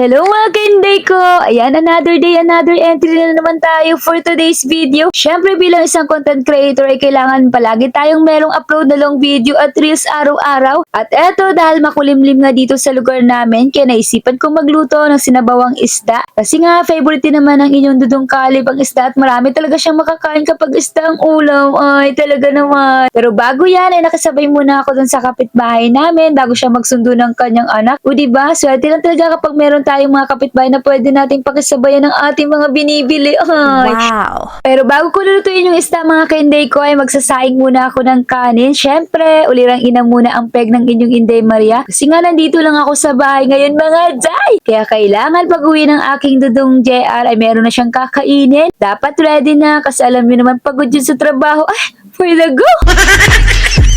Hello mga kainday ko! Ayan, another day, another entry na naman tayo for today's video. Syempre bilang isang content creator ay kailangan palagi tayong merong upload na long video at reels araw-araw. At eto, dahil makulimlim nga dito sa lugar namin, kaya naisipan kong magluto ng sinabawang isda. Kasi nga, favorite din naman ng inyong dudong kalib ang isda at marami talaga siyang makakain kapag isda ang ulam. Ay, talaga naman. Pero bago yan, ay nakasabay muna ako dun sa kapitbahay namin bago siya magsundo ng kanyang anak. O diba, swerte lang talaga kapag meron tayong mga kapitbahay na pwede nating pakisabayan ng ating mga binibili. Ay. Wow! Pero bago ko lulutuin yung isda mga kainday ko ay magsasaing muna ako ng kanin. Syempre, ulirang ina muna ang peg ng inyong Inday Maria. Kasi nga nandito lang ako sa bahay ngayon mga day. Kaya kailangan pag uwi ng aking dudong JR ay meron na siyang kakainin. Dapat ready na kasi alam niyo naman pagod yun sa trabaho. Ay, for the go!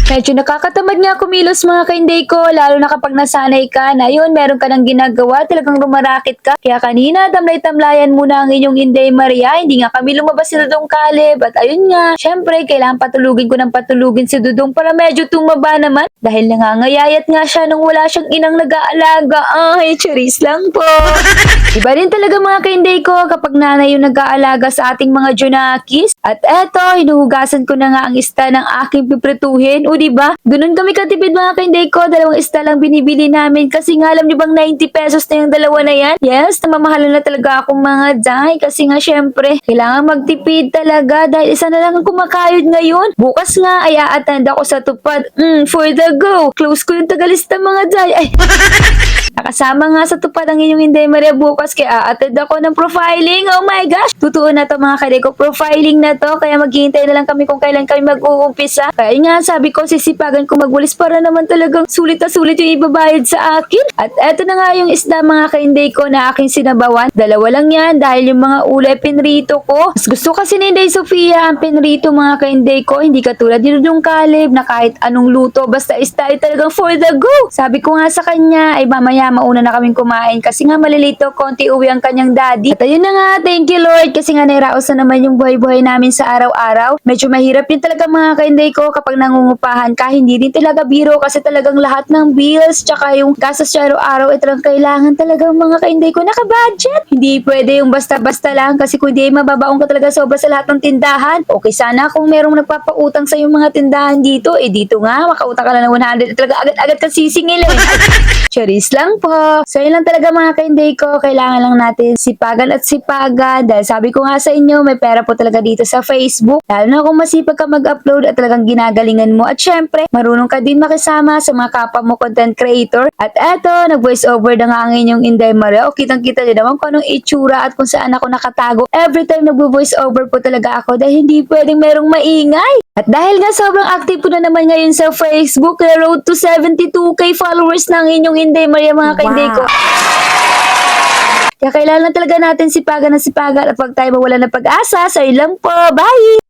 Medyo nakakatamad nga kumilos mga kainday ko, lalo na kapag nasanay ka na yun, meron ka ng ginagawa, talagang rumarakit ka. Kaya kanina, tamlay-tamlayan muna ang inyong Inday Maria, hindi nga kami lumabas si Dudong Caleb. At ayun nga, syempre, kailangan patulugin ko ng patulugin si Dudong para medyo tumaba naman. Dahil nangangayayat nga siya nung wala siyang inang nag-aalaga. Ay, charis lang po. Iba rin talaga mga kainday ko kapag nanay yung nag-aalaga sa ating mga junakis. At eto, hinuhugasan ko na nga ang isda ng aking piprituhin. O diba? Ganun kami katipid mga kainday ko. Dalawang isda lang binibili namin kasi nga alam niyo bang 90 pesos na yung dalawa na yan? Yes, namamahalan na talaga akong mga day kasi nga syempre, kailangan magtipid talaga dahil isa na lang ang kumakayod ngayon. Bukas nga ay a-attend ako sa tupad. For the go. Close ko yung tagalista mga day. Ay. Nakasama nga sa tupad ang inyong Inday Maria bukas kaya a-attend ako ng profiling. Oh my gosh! Totoo na to mga kainday ko. Profiling na to kaya maghihintay na lang kami kung kailan kami mag-uumpisa. Kaya nga sabi ko sisipagan ko magwalis para naman talagang sulit na sulit yung ibabayad sa akin. At eto na nga yung isda mga kainday ko na aking sinabawan. Dalawa lang yan dahil yung mga ulay pinrito ko. Mas gusto kasi ni Inday Sofia ang pinrito mga kainday ko. Hindi katulad ni Dudong Caleb na kahit anong luto basta isda ay talagang for the go. Sabi ko nga sa kanya ay mamaya mauna na kaming kumain kasi nga malilito konti uwi ang kanyang daddy. At ayun na nga, thank you Lord kasi nga nairaos na naman yung buhay-buhay namin sa araw-araw. Medyo mahirap din talaga mga kainday ko kapag nangungupahan ka. Hindi din talaga biro kasi talagang lahat ng bills tsaka yung gastos sa araw-araw ay talagang kailangan talagang mga kainday ko naka-budget. Hindi pwede yung basta-basta lang kasi kung di mababaong ka talaga sobra sa lahat ng tindahan. Okay sana kung merong nagpapautang sa yung mga tindahan dito. Eh dito nga, makautang ka lang ng 100 talaga agad-agad ka sisingil eh. Charis lang po. So yun lang talaga mga kainday ko. Kailangan lang natin sipagan at sipagan. Dahil sabi ko nga sa inyo, may pera po talaga dito sa Facebook. Lalo na kung masipag ka mag-upload at talagang ginagalingan mo. At syempre, marunong ka din makisama sa mga kapwa mo content creator. At eto, nag-voice over na nga ang inyong Inday Maria. O kitang-kita din naman kung anong itsura at kung saan ako nakatago. Every time nag-voice over po talaga ako dahil hindi pwedeng merong maingay. At dahil nga sobrang active ko na naman ngayon sa Facebook, kaya road to 72k followers ng inyong Inday Maria mga kainday ko. Kaya kailangan talaga natin sipagan na sipagan at pag tayo mawala ng pag-asa. So yun lang po. Bye!